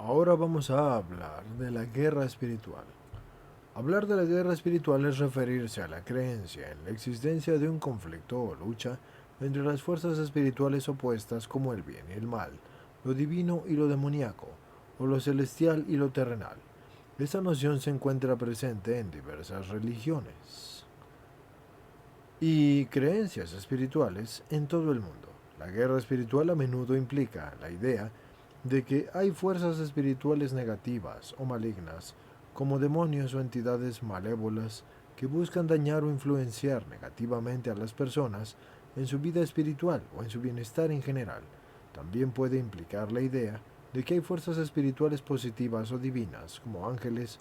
Ahora vamos a hablar de la guerra espiritual. Hablar de la guerra espiritual es referirse a la creencia en la existencia de un conflicto o lucha entre las fuerzas espirituales opuestas como el bien y el mal, lo divino y lo demoníaco, o lo celestial y lo terrenal. Esta noción se encuentra presente en diversas religiones y creencias espirituales en todo el mundo. La guerra espiritual a menudo implica la idea de que hay fuerzas espirituales negativas o malignas, como demonios o entidades malévolas, que buscan dañar o influenciar negativamente a las personas en su vida espiritual o en su bienestar en general. También puede implicar la idea de que hay fuerzas espirituales positivas o divinas, como ángeles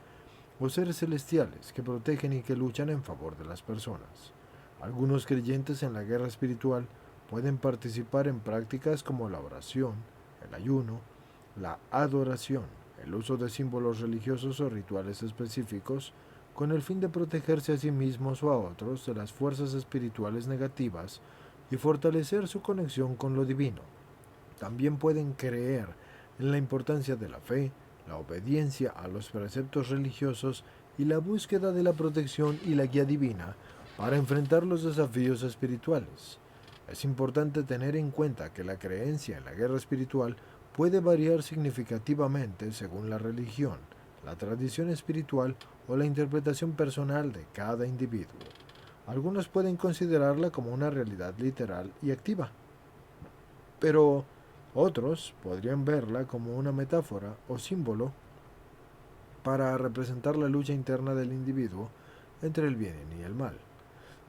o seres celestiales, que protegen y que luchan en favor de las personas. Algunos creyentes en la guerra espiritual pueden participar en prácticas como la oración, el ayuno, la adoración, el uso de símbolos religiosos o rituales específicos, con el fin de protegerse a sí mismos o a otros de las fuerzas espirituales negativas y fortalecer su conexión con lo divino. También pueden creer en la importancia de la fe, la obediencia a los preceptos religiosos y la búsqueda de la protección y la guía divina para enfrentar los desafíos espirituales. Es importante tener en cuenta que la creencia en la guerra espiritual puede variar significativamente según la religión, la tradición espiritual o la interpretación personal de cada individuo. Algunos pueden considerarla como una realidad literal y activa, pero otros podrían verla como una metáfora o símbolo para representar la lucha interna del individuo entre el bien y el mal.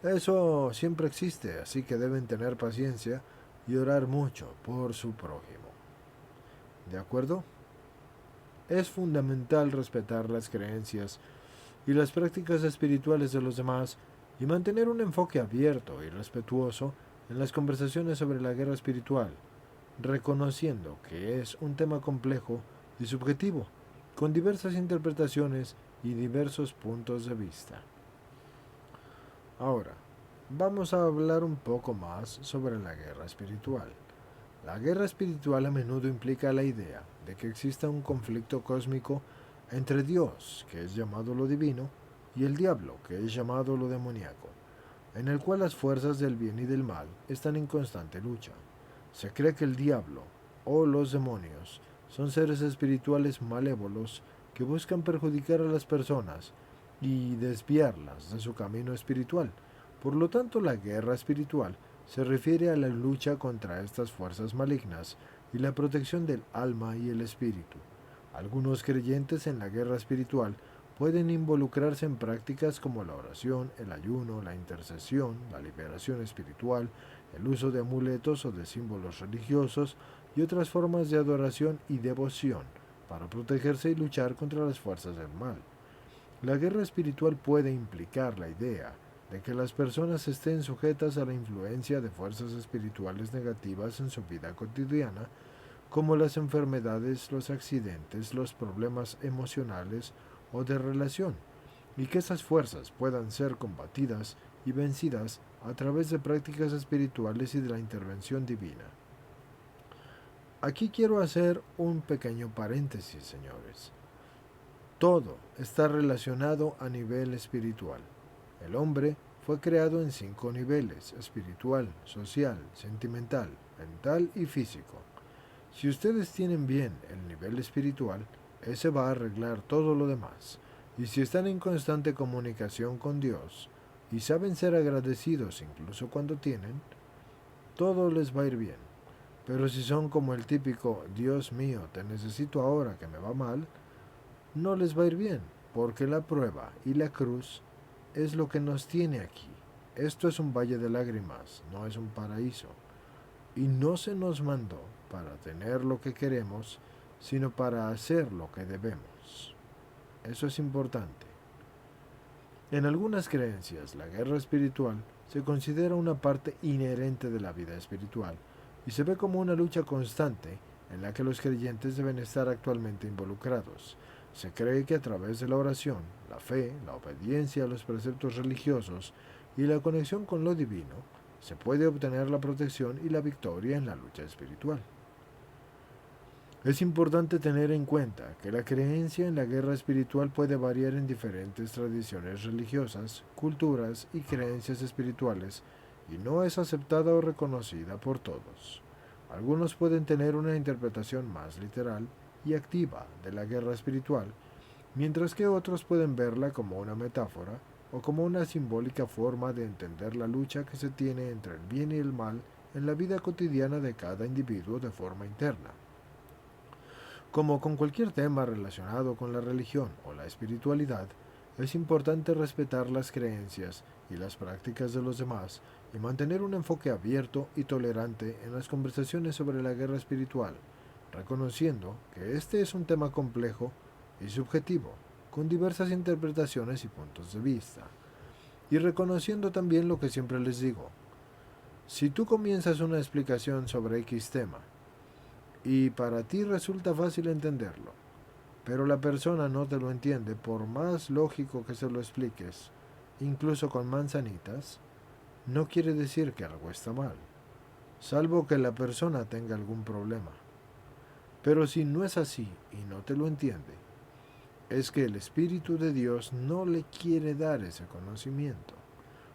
Eso siempre existe, así que deben tener paciencia y orar mucho por su prójimo. ¿De acuerdo? Es fundamental respetar las creencias y las prácticas espirituales de los demás y mantener un enfoque abierto y respetuoso en las conversaciones sobre la guerra espiritual, reconociendo que es un tema complejo y subjetivo, con diversas interpretaciones y diversos puntos de vista. Ahora, vamos a hablar un poco más sobre la guerra espiritual. La guerra espiritual a menudo implica la idea de que exista un conflicto cósmico entre Dios, que es llamado lo divino, y el diablo, que es llamado lo demoníaco, en el cual las fuerzas del bien y del mal están en constante lucha. Se cree que el diablo o los demonios son seres espirituales malévolos que buscan perjudicar a las personas y desviarlas de su camino espiritual. Por lo tanto, la guerra espiritual se refiere a la lucha contra estas fuerzas malignas y la protección del alma y el espíritu. Algunos creyentes en la guerra espiritual pueden involucrarse en prácticas como la oración, el ayuno, la intercesión, la liberación espiritual, el uso de amuletos o de símbolos religiosos y otras formas de adoración y devoción para protegerse y luchar contra las fuerzas del mal. La guerra espiritual puede implicar la idea de que las personas estén sujetas a la influencia de fuerzas espirituales negativas en su vida cotidiana, como las enfermedades, los accidentes, los problemas emocionales o de relación, y que esas fuerzas puedan ser combatidas y vencidas a través de prácticas espirituales y de la intervención divina. Aquí quiero hacer un pequeño paréntesis, señores. Todo está relacionado a nivel espiritual. El hombre fue creado en 5 niveles: espiritual, social, sentimental, mental y físico. Si ustedes tienen bien el nivel espiritual, ese va a arreglar todo lo demás. Y si están en constante comunicación con Dios y saben ser agradecidos incluso cuando tienen, todo les va a ir bien. Pero si son como el típico Dios mío, te necesito ahora que me va mal, no les va a ir bien, porque la prueba y la cruz es lo que nos tiene aquí. Esto es un valle de lágrimas, no es un paraíso. Y no se nos mandó para tener lo que queremos, sino para hacer lo que debemos. Eso es importante. En algunas creencias, la guerra espiritual se considera una parte inherente de la vida espiritual y se ve como una lucha constante en la que los creyentes deben estar actualmente involucrados. Se cree que a través de la oración, la fe, la obediencia a los preceptos religiosos y la conexión con lo divino, se puede obtener la protección y la victoria en la lucha espiritual. Es importante tener en cuenta que la creencia en la guerra espiritual puede variar en diferentes tradiciones religiosas, culturas y creencias espirituales y no es aceptada o reconocida por todos. Algunos pueden tener una interpretación más literal y activa de la guerra espiritual, mientras que otros pueden verla como una metáfora o como una simbólica forma de entender la lucha que se tiene entre el bien y el mal en la vida cotidiana de cada individuo de forma interna. Como con cualquier tema relacionado con la religión o la espiritualidad, es importante respetar las creencias y las prácticas de los demás y mantener un enfoque abierto y tolerante en las conversaciones sobre la guerra espiritual, reconociendo que este es un tema complejo y subjetivo, con diversas interpretaciones y puntos de vista, y reconociendo también lo que siempre les digo. Si tú comienzas una explicación sobre X tema, y para ti resulta fácil entenderlo, pero la persona no te lo entiende por más lógico que se lo expliques, incluso con manzanitas, no quiere decir que algo está mal, salvo que la persona tenga algún problema. Pero si no es así y no te lo entiende, es que el Espíritu de Dios no le quiere dar ese conocimiento,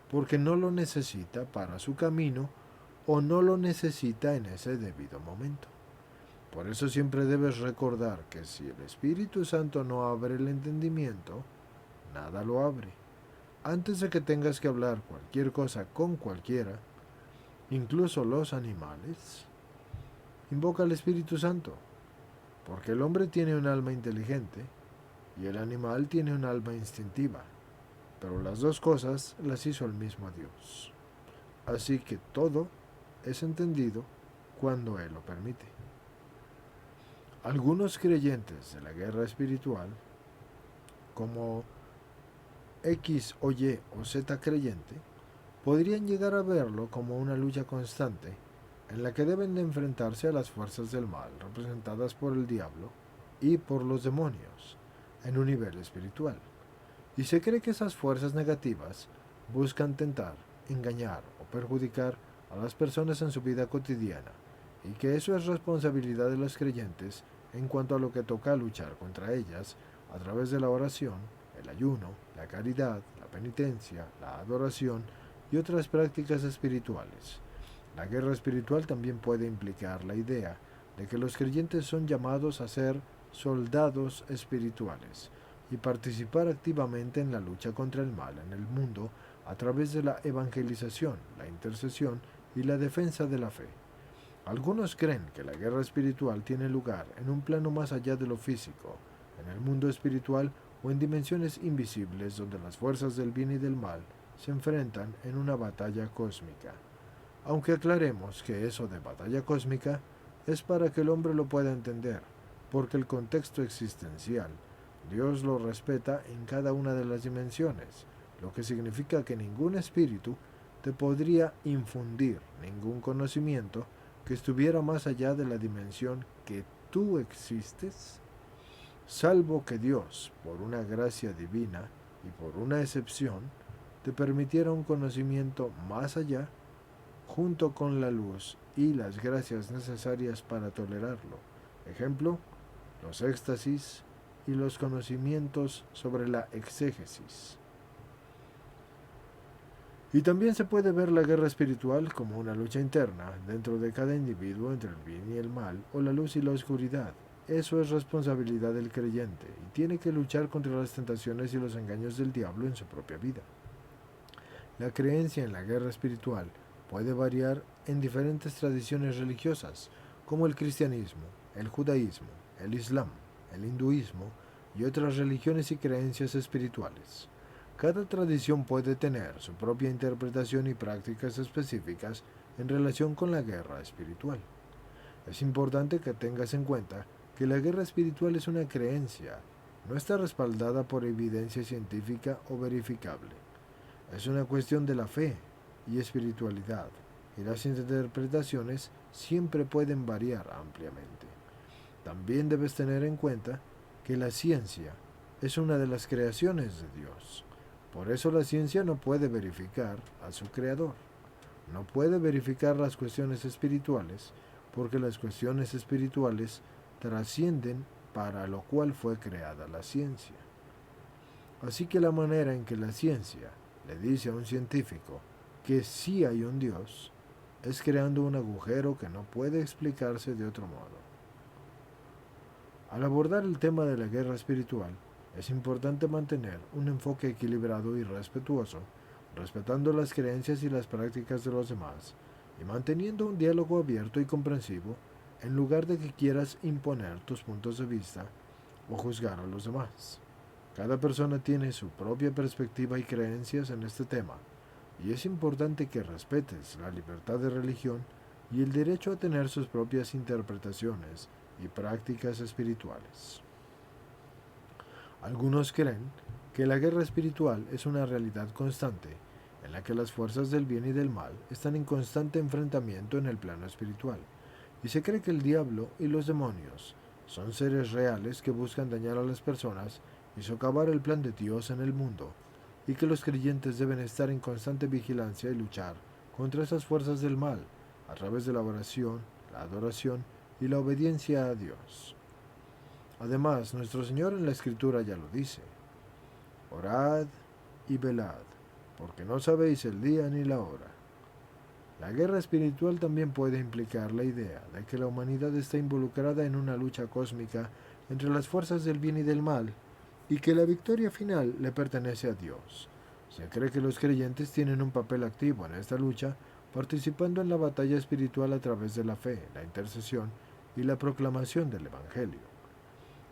porque no lo necesita para su camino o no lo necesita en ese debido momento. Por eso siempre debes recordar que si el Espíritu Santo no abre el entendimiento, nada lo abre. Antes de que tengas que hablar cualquier cosa con cualquiera, incluso los animales, invoca al Espíritu Santo, porque el hombre tiene un alma inteligente y el animal tiene un alma instintiva, pero las dos cosas las hizo el mismo Dios. Así que todo es entendido cuando Él lo permite. Algunos creyentes de la guerra espiritual, como X o Y o Z creyente, podrían llegar a verlo como una lucha constante en la que deben de enfrentarse a las fuerzas del mal representadas por el diablo y por los demonios en un nivel espiritual. Y se cree que esas fuerzas negativas buscan tentar, engañar o perjudicar a las personas en su vida cotidiana y que eso es responsabilidad de los creyentes en cuanto a lo que toca luchar contra ellas a través de la oración, el ayuno, la caridad, la penitencia, la adoración y otras prácticas espirituales. La guerra espiritual también puede implicar la idea de que los creyentes son llamados a ser soldados espirituales y participar activamente en la lucha contra el mal en el mundo a través de la evangelización, la intercesión y la defensa de la fe. Algunos creen que la guerra espiritual tiene lugar en un plano más allá de lo físico, en el mundo espiritual o en dimensiones invisibles donde las fuerzas del bien y del mal se enfrentan en una batalla cósmica. Aunque aclaremos que eso de batalla cósmica es para que el hombre lo pueda entender, porque el contexto existencial, Dios lo respeta en cada una de las dimensiones, lo que significa que ningún espíritu te podría infundir ningún conocimiento que estuviera más allá de la dimensión que tú existes, salvo que Dios, por una gracia divina y por una excepción, te permitiera un conocimiento más allá, junto con la luz y las gracias necesarias para tolerarlo. Ejemplo, los éxtasis y los conocimientos sobre la exégesis. Y también se puede ver la guerra espiritual como una lucha interna dentro de cada individuo entre el bien y el mal, o la luz y la oscuridad. Eso es responsabilidad del creyente y tiene que luchar contra las tentaciones y los engaños del diablo en su propia vida. La creencia en la guerra espiritual puede variar en diferentes tradiciones religiosas, como el cristianismo, el judaísmo, el islam, el hinduismo y otras religiones y creencias espirituales. Cada tradición puede tener su propia interpretación y prácticas específicas en relación con la guerra espiritual. Es importante que tengas en cuenta que la guerra espiritual es una creencia, no está respaldada por evidencia científica o verificable. Es una cuestión de la fe y espiritualidad, y las interpretaciones siempre pueden variar ampliamente. También debes tener en cuenta que la ciencia es una de las creaciones de Dios. Por eso la ciencia no puede verificar a su creador. No puede verificar las cuestiones espirituales porque las cuestiones espirituales trascienden para lo cual fue creada la ciencia. Así que la manera en que la ciencia le dice a un científico que sí hay un Dios es creando un agujero que no puede explicarse de otro modo. Al abordar el tema de la guerra espiritual, es importante mantener un enfoque equilibrado y respetuoso, respetando las creencias y las prácticas de los demás, y manteniendo un diálogo abierto y comprensivo, en lugar de que quieras imponer tus puntos de vista o juzgar a los demás. Cada persona tiene su propia perspectiva y creencias en este tema, y es importante que respetes la libertad de religión y el derecho a tener sus propias interpretaciones y prácticas espirituales. Algunos creen que la guerra espiritual es una realidad constante en la que las fuerzas del bien y del mal están en constante enfrentamiento en el plano espiritual, y se cree que el diablo y los demonios son seres reales que buscan dañar a las personas y socavar el plan de Dios en el mundo, y que los creyentes deben estar en constante vigilancia y luchar contra esas fuerzas del mal a través de la oración, la adoración y la obediencia a Dios. Además, nuestro Señor en la Escritura ya lo dice: orad y velad, porque no sabéis el día ni la hora. La guerra espiritual también puede implicar la idea de que la humanidad está involucrada en una lucha cósmica entre las fuerzas del bien y del mal, y que la victoria final le pertenece a Dios. Se cree que los creyentes tienen un papel activo en esta lucha, participando en la batalla espiritual a través de la fe, la intercesión y la proclamación del Evangelio.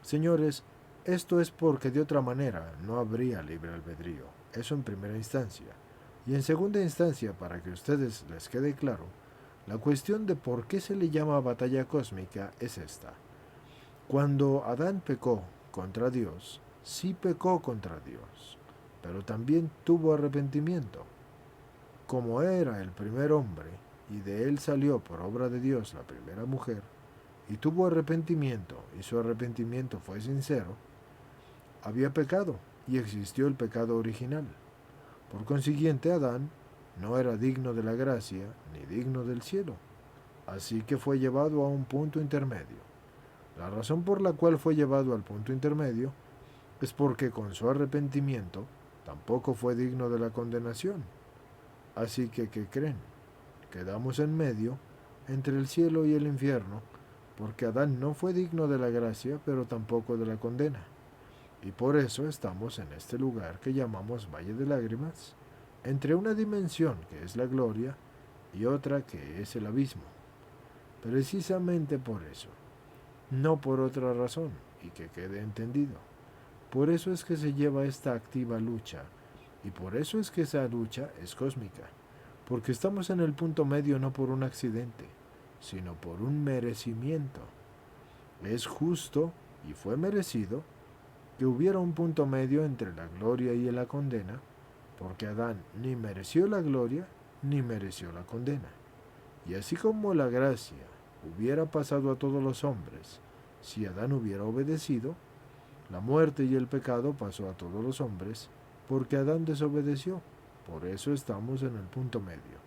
Señores, esto es porque de otra manera no habría libre albedrío, eso en primera instancia. Y en segunda instancia, para que a ustedes les quede claro, la cuestión de por qué se le llama batalla cósmica es esta. Cuando Adán pecó contra Dios, sí pecó contra Dios, pero también tuvo arrepentimiento. Como era el primer hombre, y de él salió por obra de Dios la primera mujer, y tuvo arrepentimiento, y su arrepentimiento fue sincero, había pecado, y existió el pecado original. Por consiguiente, Adán no era digno de la gracia, ni digno del cielo, así que fue llevado a un punto intermedio. La razón por la cual fue llevado al punto intermedio es porque con su arrepentimiento tampoco fue digno de la condenación. Así que, ¿qué creen? Quedamos en medio, entre el cielo y el infierno, porque Adán no fue digno de la gracia, pero tampoco de la condena. Y por eso estamos en este lugar que llamamos Valle de Lágrimas, entre una dimensión que es la gloria y otra que es el abismo. Precisamente por eso, no por otra razón, y que quede entendido. Por eso es que se lleva esta activa lucha, y por eso es que esa lucha es cósmica, porque estamos en el punto medio no por un accidente, sino por un merecimiento. Es justo, y fue merecido, que hubiera un punto medio entre la gloria y la condena, porque Adán ni mereció la gloria ni mereció la condena. Y así como la gracia hubiera pasado a todos los hombres si Adán hubiera obedecido, la muerte y el pecado pasó a todos los hombres porque Adán desobedeció. Por eso estamos en el punto medio.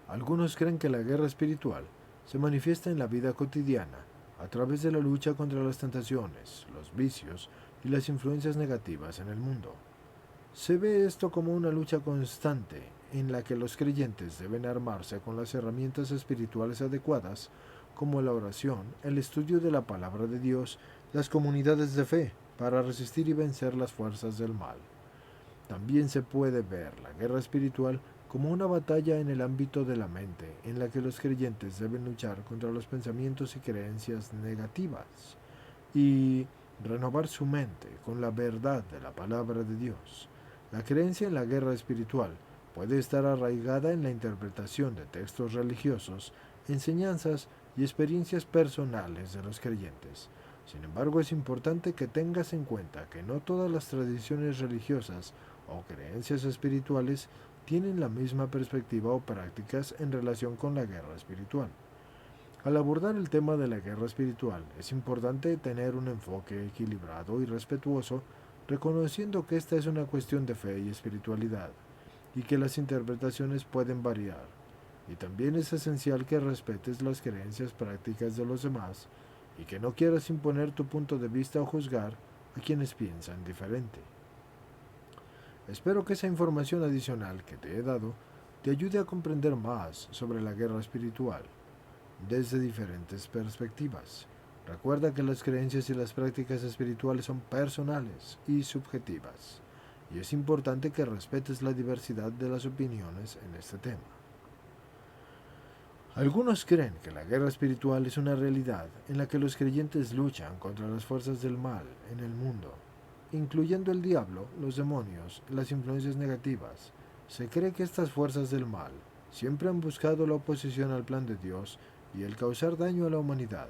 Algunos creen que la guerra espiritual se manifiesta en la vida cotidiana a través de la lucha contra las tentaciones, los vicios y las influencias negativas en el mundo. Se ve esto como una lucha constante en la que los creyentes deben armarse con las herramientas espirituales adecuadas, como la oración, el estudio de la palabra de Dios, las comunidades de fe, para resistir y vencer las fuerzas del mal. También se puede ver la guerra espiritual como una batalla en el ámbito de la mente, en la que los creyentes deben luchar contra los pensamientos y creencias negativas y renovar su mente con la verdad de la palabra de Dios. La creencia en la guerra espiritual puede estar arraigada en la interpretación de textos religiosos, enseñanzas y experiencias personales de los creyentes. Sin embargo, es importante que tengas en cuenta que no todas las tradiciones religiosas o creencias espirituales tienen la misma perspectiva o prácticas en relación con la guerra espiritual. Al abordar el tema de la guerra espiritual, es importante tener un enfoque equilibrado y respetuoso, reconociendo que esta es una cuestión de fe y espiritualidad, y que las interpretaciones pueden variar. Y también es esencial que respetes las creencias prácticas de los demás y que no quieras imponer tu punto de vista o juzgar a quienes piensan diferente. Espero que esa información adicional que te he dado te ayude a comprender más sobre la guerra espiritual desde diferentes perspectivas. Recuerda que las creencias y las prácticas espirituales son personales y subjetivas, y es importante que respetes la diversidad de las opiniones en este tema. Algunos creen que la guerra espiritual es una realidad en la que los creyentes luchan contra las fuerzas del mal en el mundo, incluyendo el diablo, los demonios, las influencias negativas. Se cree que estas fuerzas del mal siempre han buscado la oposición al plan de Dios y el causar daño a la humanidad.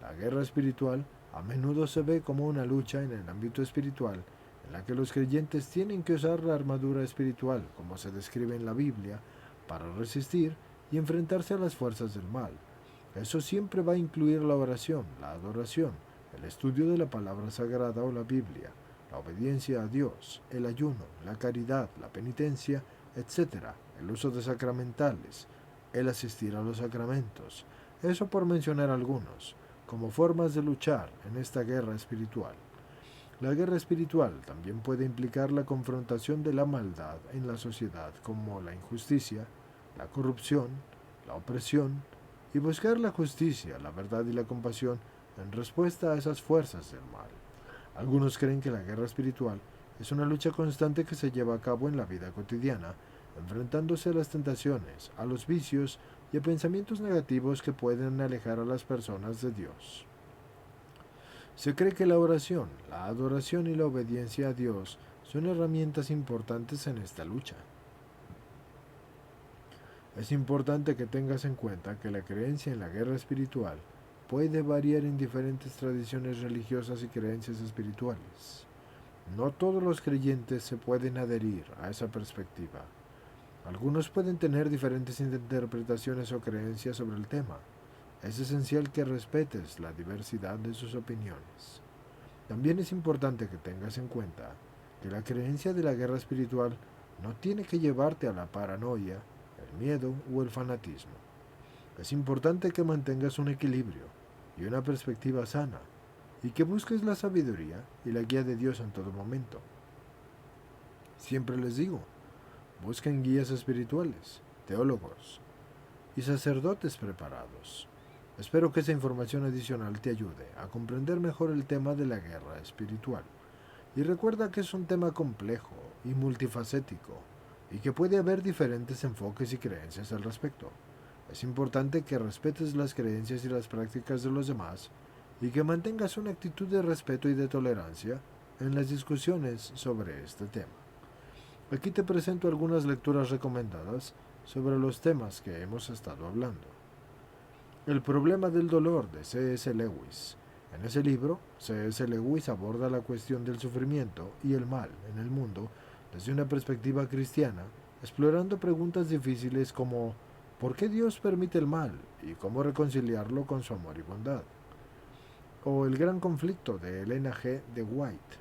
La guerra espiritual a menudo se ve como una lucha en el ámbito espiritual en la que los creyentes tienen que usar la armadura espiritual, como se describe en la Biblia, para resistir y enfrentarse a las fuerzas del mal. Eso siempre va a incluir la oración, la adoración, el estudio de la palabra sagrada o la Biblia, la obediencia a Dios, el ayuno, la caridad, la penitencia, etc., el uso de sacramentales, el asistir a los sacramentos, eso por mencionar algunos, como formas de luchar en esta guerra espiritual. La guerra espiritual también puede implicar la confrontación de la maldad en la sociedad, como la injusticia, la corrupción, la opresión, y buscar la justicia, la verdad y la compasión en respuesta a esas fuerzas del mal. Algunos creen que la guerra espiritual es una lucha constante que se lleva a cabo en la vida cotidiana, enfrentándose a las tentaciones, a los vicios y a pensamientos negativos que pueden alejar a las personas de Dios. Se cree que la oración, la adoración y la obediencia a Dios son herramientas importantes en esta lucha. Es importante que tengas en cuenta que la creencia en la guerra espiritual puede variar en diferentes tradiciones religiosas y creencias espirituales. No todos los creyentes se pueden adherir a esa perspectiva. Algunos pueden tener diferentes interpretaciones o creencias sobre el tema. Es esencial que respetes la diversidad de sus opiniones. También es importante que tengas en cuenta que la creencia de la guerra espiritual no tiene que llevarte a la paranoia, el miedo o el fanatismo. Es importante que mantengas un equilibrio y una perspectiva sana y que busques la sabiduría y la guía de Dios en todo momento. Siempre les digo, busquen guías espirituales, teólogos y sacerdotes preparados. Espero que esa información adicional te ayude a comprender mejor el tema de la guerra espiritual. Y recuerda que es un tema complejo y multifacético y que puede haber diferentes enfoques y creencias al respecto. Es importante que respetes las creencias y las prácticas de los demás y que mantengas una actitud de respeto y de tolerancia en las discusiones sobre este tema. Aquí te presento algunas lecturas recomendadas sobre los temas que hemos estado hablando. El problema del dolor de C.S. Lewis. En ese libro, C.S. Lewis aborda la cuestión del sufrimiento y el mal en el mundo desde una perspectiva cristiana, explorando preguntas difíciles como ¿por qué Dios permite el mal y cómo reconciliarlo con su amor y bondad? O El gran conflicto de Elena G. de White.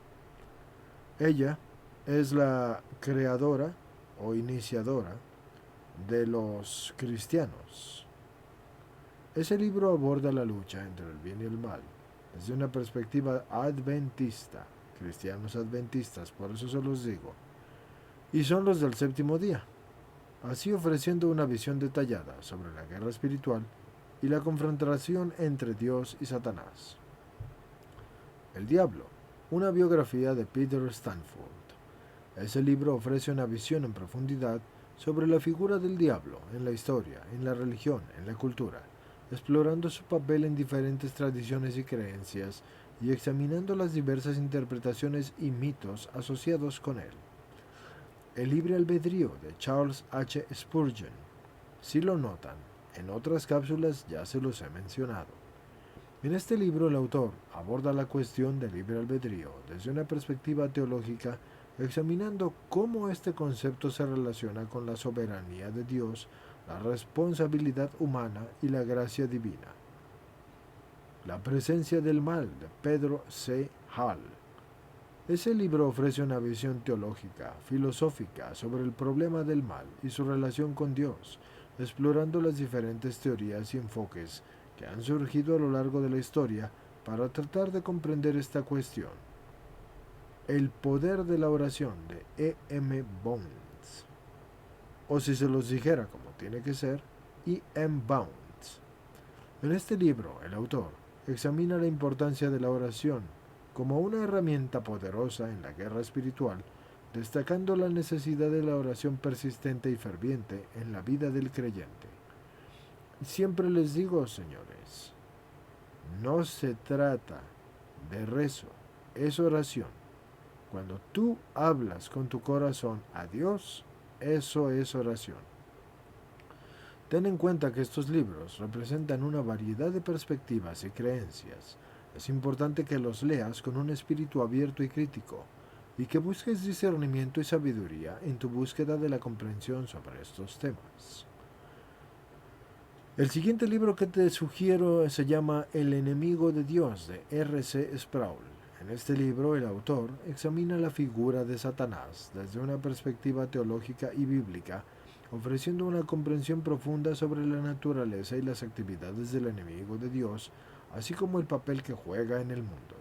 Ella es la creadora o iniciadora de los cristianos. Ese libro aborda la lucha entre el bien y el mal desde una perspectiva adventista, cristianos adventistas, por eso se los digo, y son los del séptimo día, así ofreciendo una visión detallada sobre la guerra espiritual y la confrontación entre Dios y Satanás. El diablo, una biografía de Peter Stanford. Ese libro ofrece una visión en profundidad sobre la figura del diablo en la historia, en la religión, en la cultura, explorando su papel en diferentes tradiciones y creencias y examinando las diversas interpretaciones y mitos asociados con él. El libre albedrío de Charles H. Spurgeon. Si lo notan, en otras cápsulas ya se los he mencionado. En este libro el autor aborda la cuestión del libre albedrío desde una perspectiva teológica, examinando cómo este concepto se relaciona con la soberanía de Dios, la responsabilidad humana y la gracia divina. La presencia del mal de Pedro C. Hall. Ese libro ofrece una visión teológica, filosófica sobre el problema del mal y su relación con Dios, explorando las diferentes teorías y enfoques que han surgido a lo largo de la historia para tratar de comprender esta cuestión. El poder de la oración de E. M. Bounds, o si se los dijera como tiene que ser, E. M. Bounds. En este libro, el autor examina la importancia de la oración como una herramienta poderosa en la guerra espiritual, destacando la necesidad de la oración persistente y ferviente en la vida del creyente. Siempre les digo, señores, no se trata de rezo, es oración. Cuando tú hablas con tu corazón a Dios, eso es oración. Ten en cuenta que estos libros representan una variedad de perspectivas y creencias. Es importante que los leas con un espíritu abierto y crítico, y que busques discernimiento y sabiduría en tu búsqueda de la comprensión sobre estos temas. El siguiente libro que te sugiero se llama El enemigo de Dios, de R. C. Sproul. En este libro, el autor examina la figura de Satanás desde una perspectiva teológica y bíblica, ofreciendo una comprensión profunda sobre la naturaleza y las actividades del enemigo de Dios, así como el papel que juega en el mundo.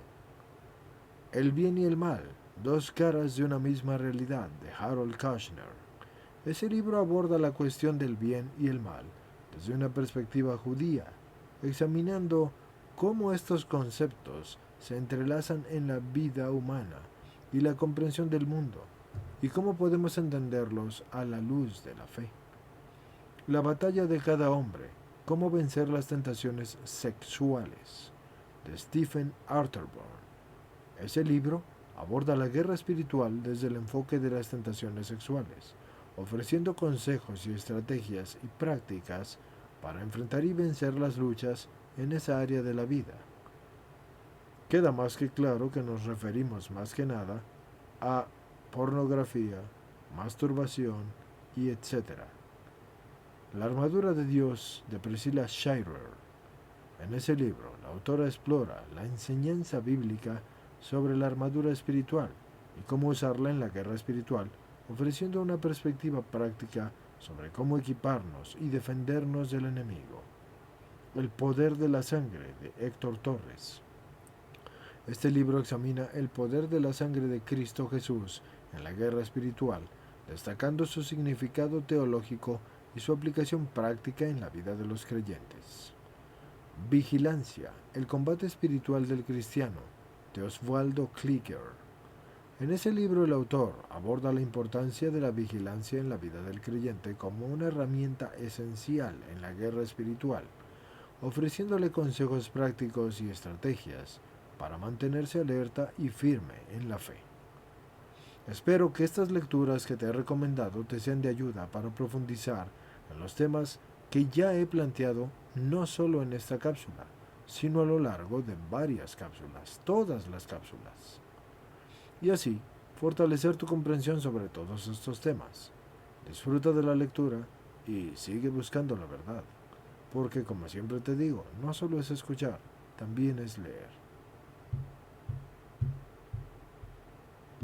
El bien y el mal, dos caras de una misma realidad, de Harold Kushner. Ese libro aborda la cuestión del bien y el mal desde una perspectiva judía, examinando cómo estos conceptos se entrelazan en la vida humana y la comprensión del mundo, y cómo podemos entenderlos a la luz de la fe. La batalla de cada hombre, cómo vencer las tentaciones sexuales, de Stephen Arterburn. Ese libro aborda la guerra espiritual desde el enfoque de las tentaciones sexuales, ofreciendo consejos y estrategias y prácticas para enfrentar y vencer las luchas en esa área de la vida. Queda más que claro que nos referimos más que nada a pornografía, masturbación y etc. La armadura de Dios, de Priscilla Shirer. En ese libro, la autora explora la enseñanza bíblica sobre la armadura espiritual y cómo usarla en la guerra espiritual, ofreciendo una perspectiva práctica sobre cómo equiparnos y defendernos del enemigo. El poder de la sangre, de Héctor Torres. Este libro examina el poder de la sangre de Cristo Jesús en la guerra espiritual, destacando su significado teológico y su aplicación práctica en la vida de los creyentes. Vigilancia, el combate espiritual del cristiano, de Oswaldo Klicker. En ese libro el autor aborda la importancia de la vigilancia en la vida del creyente como una herramienta esencial en la guerra espiritual, ofreciéndole consejos prácticos y estrategias para mantenerse alerta y firme en la fe. Espero que estas lecturas que te he recomendado te sean de ayuda para profundizar en los temas que ya he planteado no solo en esta cápsula, sino a lo largo de varias cápsulas, todas las cápsulas. Y así, fortalecer tu comprensión sobre todos estos temas. Disfruta de la lectura y sigue buscando la verdad, porque como siempre te digo, no solo es escuchar, también es leer.